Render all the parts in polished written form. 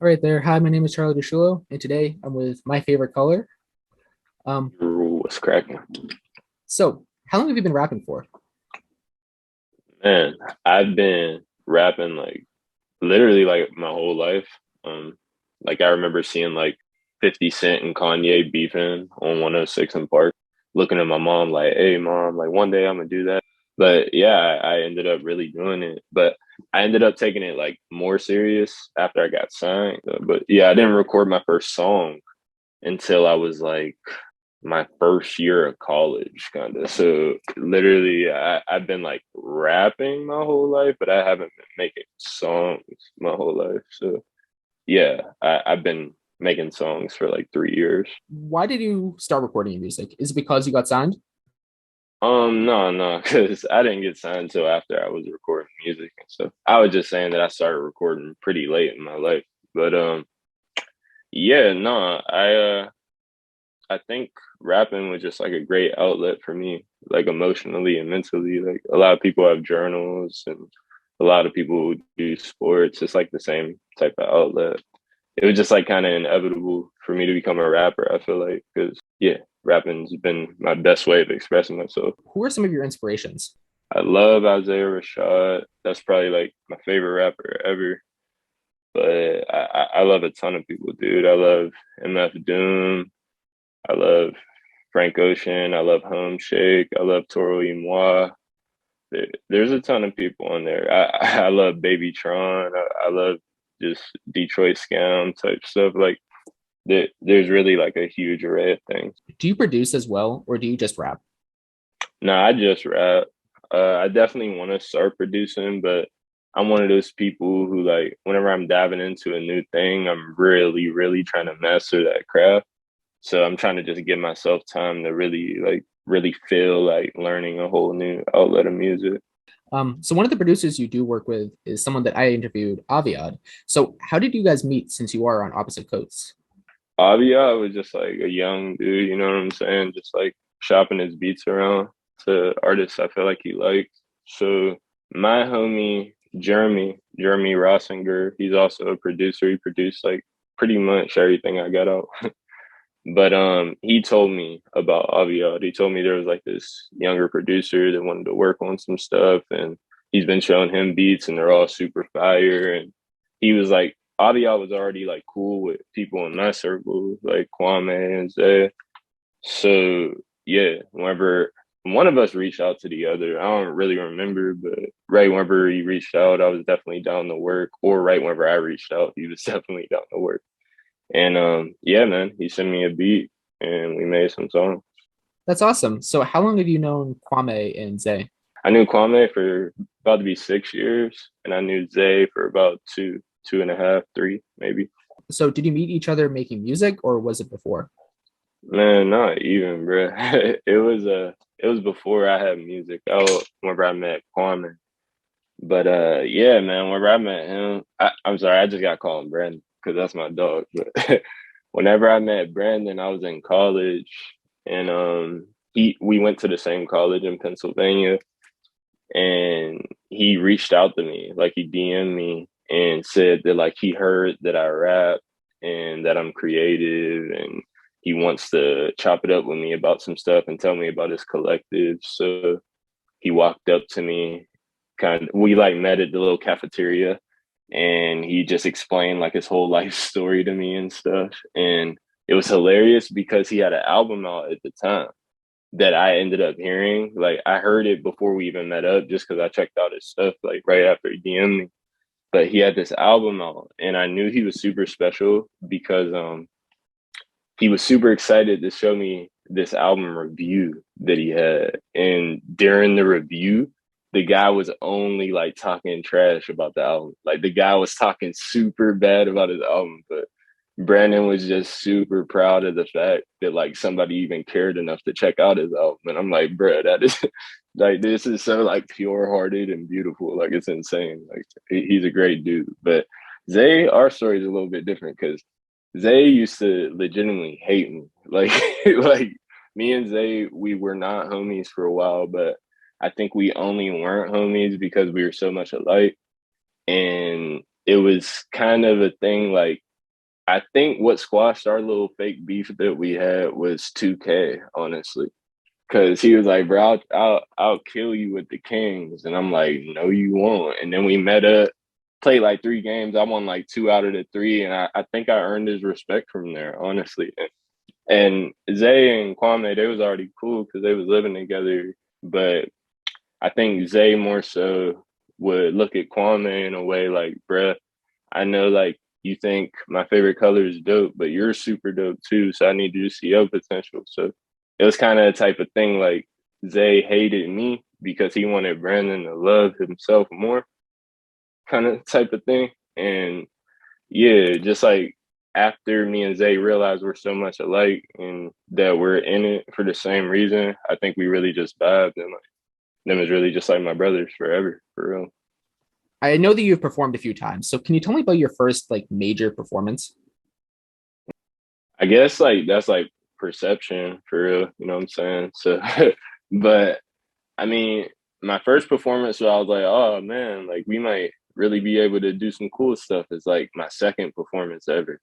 All right there. Hi, my name is Charlie DeShulo, and today I'm with my favorite color. Um, What's cracking? so how long have you been rapping for? Man, I've been rapping like literally like my whole life. Like I remember seeing like 50 Cent and Kanye beefing on 106 in Park, looking at my mom like, hey mom, like one day I'm gonna do that. But yeah, I ended up really doing it. But I ended up taking it like more serious after I got signed. But yeah, I didn't record my first song until I was like my first year of college, kind of. So literally, I've been like rapping my whole life, but I haven't been making songs my whole life. So yeah, I've been making songs for like 3 years. Why did you start recording your music? Is it because you got signed? No, because I didn't get signed until after I was recording music and stuff. I was just saying that I started recording pretty late in my life, but yeah, no, I think rapping was just like a great outlet for me, like emotionally and mentally. Like a lot of people have journals and a lot of people who do sports. It's like the same type of outlet. It was just like kind of inevitable for me to become a rapper, I feel like, because yeah, rapping's been my best way of expressing myself. Who are some of your inspirations? I love Isaiah Rashad. That's probably like my favorite rapper ever. But I love a ton of people, dude. I love MF Doom. I love Frank Ocean. I love Home Shake. I love Toro y Moi. There's a ton of people on there. I love Baby Tron. I love just Detroit Scam type stuff. Like there's really like a huge array of things. Do you produce as well, or do you just rap? No, I just rap. I definitely want to start producing, but I'm one of those people who like whenever I'm diving into a new thing, I'm really trying to master that craft. So I'm trying to just give myself time to really feel like learning a whole new outlet of music. So one of the producers you do work with is someone that I interviewed, Aviad. So how did you guys meet since you are on opposite coasts? Aviad was just like a young dude, you know what I'm saying? Just like shopping his beats around to artists I feel like he liked. So my homie Jeremy Rossinger, he's also a producer. He produced like pretty much everything I got out. But he told me about Aviad. He told me there was like this younger producer that wanted to work on some stuff, and he's been showing him beats, and they're all super fire. And he was like, Aviad was already like cool with people in my circle, like Kwame and Zay. So yeah, whenever one of us reached out to the other, I don't really remember, but right whenever he reached out, I was definitely down to work. Or right whenever I reached out, he was definitely down to work. And yeah, man, he sent me a beat and we made some songs. That's awesome. So how long have you known Kwame and Zay? I knew Kwame for about to be 6 years, and I knew Zay for about two and a half, three, maybe. So did you meet each other making music, or was it before? Man, not even, bro. It was before I had music. Oh, whenever I met Kwame. But yeah, man, whenever I met him, I'm sorry, I just got called Brandon because that's my dog. But whenever I met Brandon, I was in college, and we went to the same college in Pennsylvania, and he reached out to me, like he DM'd me and said that like he heard that I rap and that I'm creative, and he wants to chop it up with me about some stuff and tell me about his collective. So he walked up to me, we like met at the little cafeteria, and he just explained like his whole life story to me and stuff. And it was hilarious because he had an album out at the time that I ended up hearing. Like I heard it before we even met up, just because I checked out his stuff like right after he DM'd me. But he had this album out, and I knew he was super special because he was super excited to show me this album review that he had. And during the review, the guy was only like talking trash about the album. Like the guy was talking super bad about his album, but Brandon was just super proud of the fact that like somebody even cared enough to check out his album. And I'm like, bro, that is like this is so like pure hearted and beautiful. Like it's insane. Like he's a great dude. But Zay, our story is a little bit different because Zay used to legitimately hate me. Like like me and Zay, we were not homies for a while, but I think we only weren't homies because we were so much alike. And it was kind of a thing like I think what squashed our little fake beef that we had was 2K, honestly. Cause he was like, bro, I'll kill you with the Kings. And I'm like, no, you won't. And then we met up, played like 3 games. I won like 2 out of the 3. And I think I earned his respect from there, honestly. And Zay and Kwame, they was already cool because they was living together. But I think Zay more so would look at Kwame in a way like, bruh, I know like you think my favorite color is dope, but you're super dope too. So I need you to see your potential. So it was kind of a type of thing like Zay hated me because he wanted Brandon to love himself more, kind of type of thing. And yeah, just like after me and Zay realized we're so much alike and that we're in it for the same reason, I think we really just vibed and like them is really just like my brothers forever, for real. I know that you've performed a few times, so can you tell me about your first like major performance? I guess like that's like perception for real, you know what I'm saying? So but I mean, my first performance where I was like, oh man, like we might really be able to do some cool stuff is like my second performance ever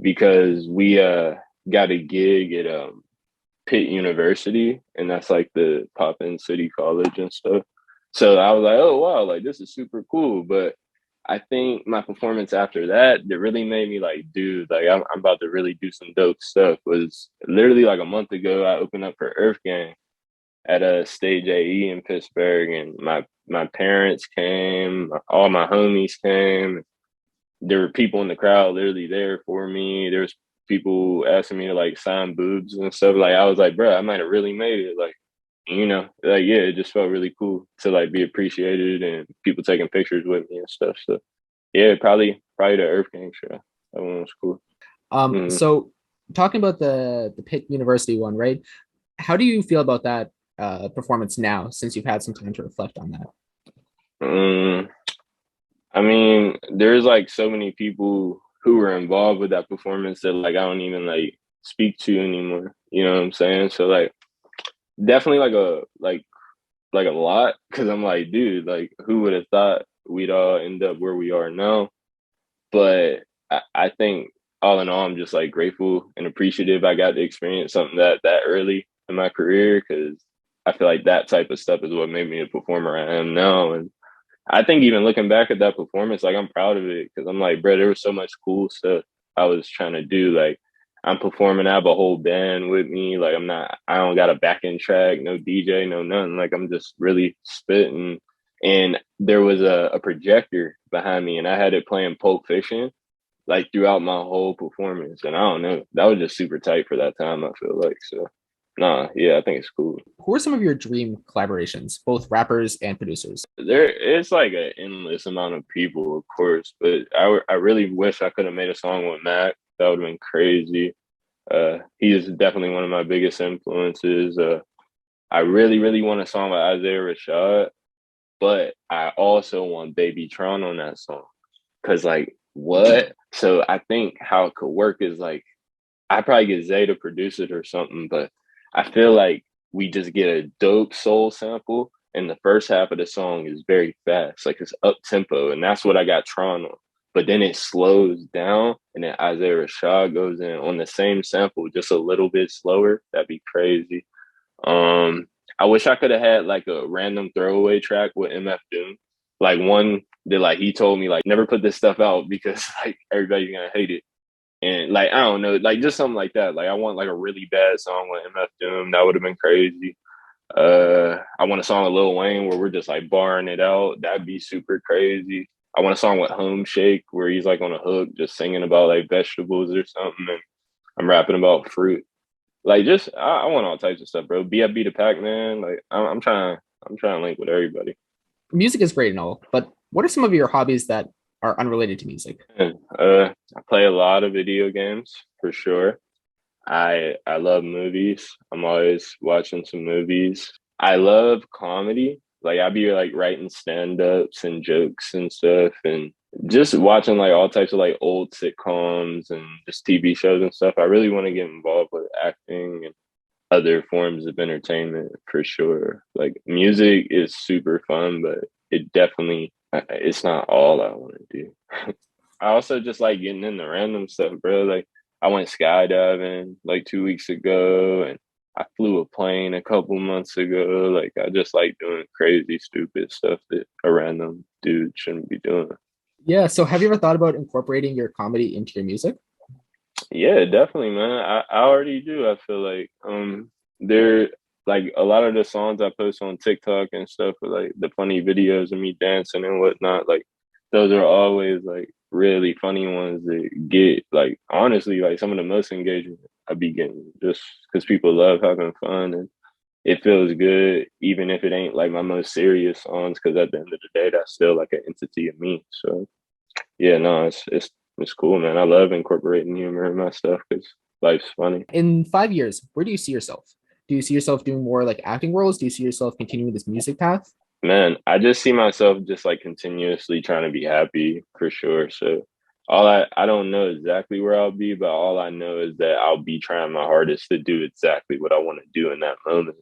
because we got a gig at Pitt University, and that's like the pop in city college and stuff. So I was like, oh wow, like this is super cool. But I think my performance after that that really made me like, dude, like I'm about to really do some dope stuff. Was literally like a month ago. I opened up for Earthgang at a stage AE in Pittsburgh, and my parents came, all my homies came. There were people in the crowd literally there for me. There's people asking me to like sign boobs and stuff. Like I was like, bro, I might have really made it. Like, like yeah, it just felt really cool to like be appreciated and people taking pictures with me and stuff. So yeah, probably the Earth Gang show. That one was cool. Mm-hmm. So talking about the Pitt University one, right? How do you feel about that performance now, since you've had some time to reflect on that? Mm, I mean, there's like so many people who were involved with that performance that like I don't even like speak to anymore. You know what I'm saying? So like definitely like a lot because I'm like, dude, like who would have thought we'd all end up where we are now? But I think all in all, I'm just like grateful and appreciative I got to experience something that early in my career because I feel like that type of stuff is what made me the performer I am now. And I think even looking back at that performance, like I'm proud of it because I'm like, bro, there was so much cool stuff I was trying to do. Like I'm performing, I have a whole band with me. Like I don't got a backing track, no DJ, no nothing. Like I'm just really spitting. And there was a projector behind me, and I had it playing Pulp Fiction like throughout my whole performance. And I don't know, that was just super tight for that time. I feel like so. Nah, yeah, I think it's cool. Who are some of your dream collaborations, both rappers and producers? There, it's like an endless amount of people, of course, but I really wish I could have made a song with Mac. That would have been crazy. He is definitely one of my biggest influences. I really want a song with Isaiah Rashad, but I also want Baby Tron on that song. Cause like what? So I think how it could work is like I probably get Zay to produce it or something, but I feel like we just get a dope soul sample, and the first half of the song is very fast, like it's up tempo, and that's what I got Tron on. But then it slows down, and then Isaiah Rashad goes in on the same sample, just a little bit slower. That'd be crazy. Um, I wish I could have had like a random throwaway track with MF Doom, like one that like he told me like never put this stuff out because like everybody's gonna hate it. And like I don't know, like just something like that. Like I want like a really bad song with MF Doom. That would have been crazy. I want a song with Lil Wayne where we're just like barring it out. That'd be super crazy. I want a song with Home Shake where he's like on a hook, just singing about like vegetables or something, and I'm rapping about fruit. Like just I want all types of stuff, bro. B.I.B. the Pac Man. Like I'm trying to link with everybody. Music is great and all, but what are some of your hobbies that are unrelated to music? I play a lot of video games for sure. I love movies. I'm always watching some movies. I love comedy. Like I be like writing stand ups and jokes and stuff and just watching like all types of like old sitcoms and just TV shows and stuff. I really want to get involved with acting and other forms of entertainment for sure. Like music is super fun, but it definitely it's not all I want to do. I also just like getting into random stuff, bro. Like I went skydiving like 2 weeks ago, and I flew a plane a couple months ago. Like I just like doing crazy, stupid stuff that a random dude shouldn't be doing. Yeah. So have you ever thought about incorporating your comedy into your music? Yeah, definitely, man. I already do. I feel like there like a lot of the songs I post on TikTok and stuff are like the funny videos of me dancing and whatnot. Like those are always like really funny ones that get like honestly like some of the most engagement I be getting just because people love having fun and it feels good even if it ain't like my most serious songs because at the end of the day that's still like an entity of me. So yeah, no, it's cool, man. I love incorporating humor in my stuff because life's funny. In 5 years, where do you see yourself? Do you see yourself doing more like acting roles? Do you see yourself continuing this music path? Man, I just see myself just like continuously trying to be happy for sure. So I don't know exactly where I'll be, but all I know is that I'll be trying my hardest to do exactly what I want to do in that moment.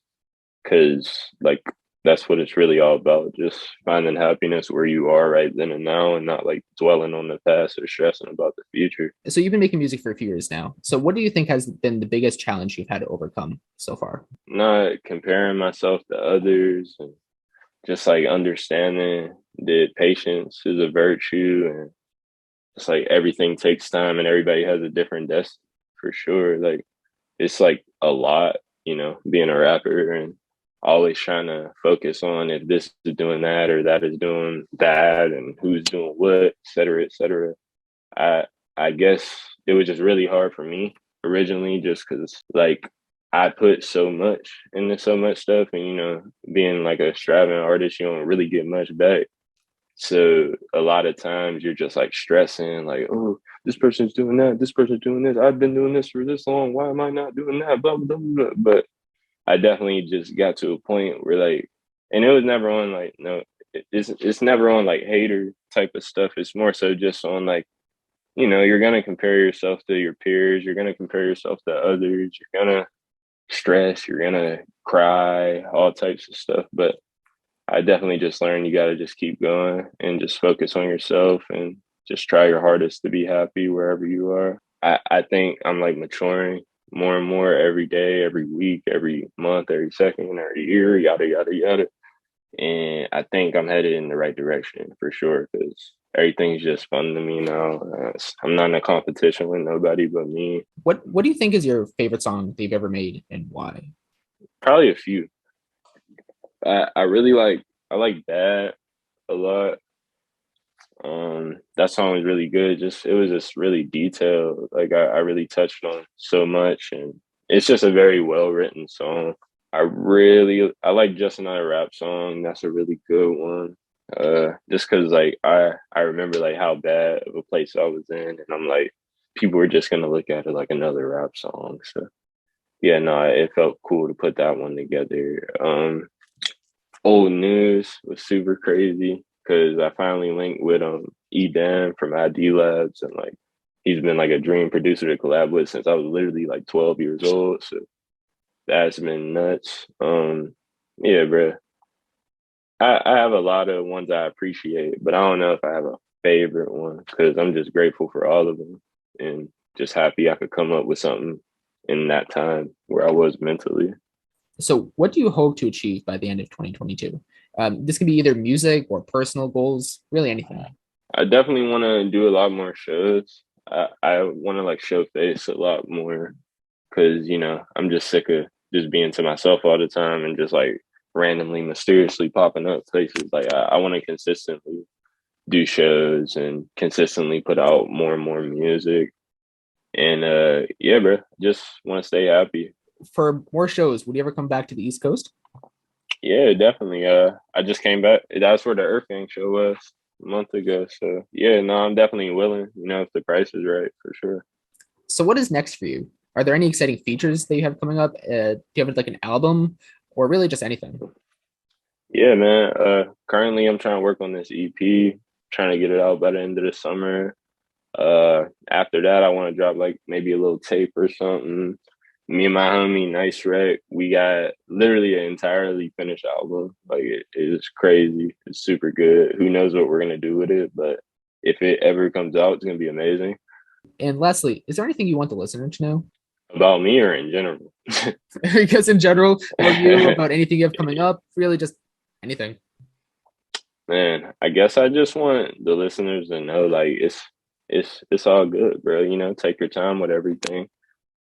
Cause like that's what it's really all about. Just finding happiness where you are right then and now and not like dwelling on the past or stressing about the future. So you've been making music for a few years now. So what do you think has been the biggest challenge you've had to overcome so far? Not comparing myself to others and just like understanding that patience is a virtue and it's like everything takes time and everybody has a different destiny for sure. Like it's like a lot, being a rapper and always trying to focus on if this is doing that or that is doing that and who's doing what, et cetera, et cetera. I I guess it was just really hard for me originally just because like I put so much into so much stuff and being like a striving artist, you don't really get much back. So a lot of times you're just like stressing, like, oh, this person's doing that, this person's doing this. I've been doing this for this long. Why am I not doing that? Blah blah blah. Blah. But I definitely just got to a point where like, and it was never on like no, it's never on like hater type of stuff. It's more so just on like, you're gonna compare yourself to your peers. You're gonna compare yourself to others. You're gonna stress. You're gonna cry. All types of stuff. But I definitely just learned you got to just keep going and just focus on yourself and just try your hardest to be happy wherever you are. I think I'm like maturing more and more every day, every week, every month, every second, every year, yada, yada, yada. And I think I'm headed in the right direction for sure because everything's just fun to me now. I'm not in a competition with nobody but me. What do you think is your favorite song that you've ever made and why? Probably a few. I really I like Bad a lot. That song was really good. Just it was just really detailed. Like I really touched on so much, and it's just a very well written song. I like Just Another Rap Song. That's a really good one. Just because like I remember like how bad of a place I was in, and I'm like people were just gonna look at it like another rap song. So yeah, no, it felt cool to put that one together. Old News was super crazy because I finally linked with Edan from ID Labs and like he's been like a dream producer to collab with since I was literally like 12 years old. So that's been nuts. Yeah, bro. I have a lot of ones I appreciate, but I don't know if I have a favorite one because I'm just grateful for all of them and just happy I could come up with something in that time where I was mentally. So what do you hope to achieve by the end of 2022? This can be either music or personal goals, really anything. I definitely want to do a lot more shows. I want to like show face a lot more because I'm just sick of just being to myself all the time and just like randomly mysteriously popping up places. Like I want to consistently do shows and consistently put out more and more music. And yeah, bro, just want to stay happy. For more shows, would you ever come back to the East Coast? Yeah, definitely. I just came back. That's where the Earthgang show was a month ago. So yeah, no, I'm definitely willing. If the price is right, for sure. So what is next for you? Are there any exciting features that you have coming up? Do you have like an album or really just anything? Yeah, man. Currently I'm trying to work on this EP, trying to get it out by the end of the summer. After that, I want to drop like maybe a little tape or something. Me and my homie Nice Rec, we got literally an entirely finished album. Like it is crazy. It's super good. Who knows what we're gonna do with it, but if it ever comes out, it's gonna be amazing. And lastly, is there anything you want the listener to know? About me or in general? Because in general, about you, about anything you have coming up, really just anything. Man, I guess I just want the listeners to know like it's all good, bro. You know, take your time with everything.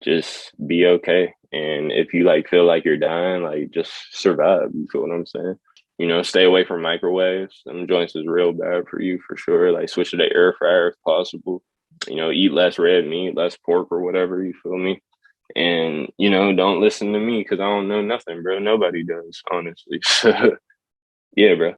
Just be okay. And if you like feel like you're dying, like just survive. You feel what I'm saying? You know, stay away from microwaves. Them joints is real bad for you for sure. Like switch to the air fryer if possible. You know, eat less red meat, less pork or whatever, you feel me? And, you know, don't listen to me because I don't know nothing, bro. Nobody does, honestly. So yeah, bro.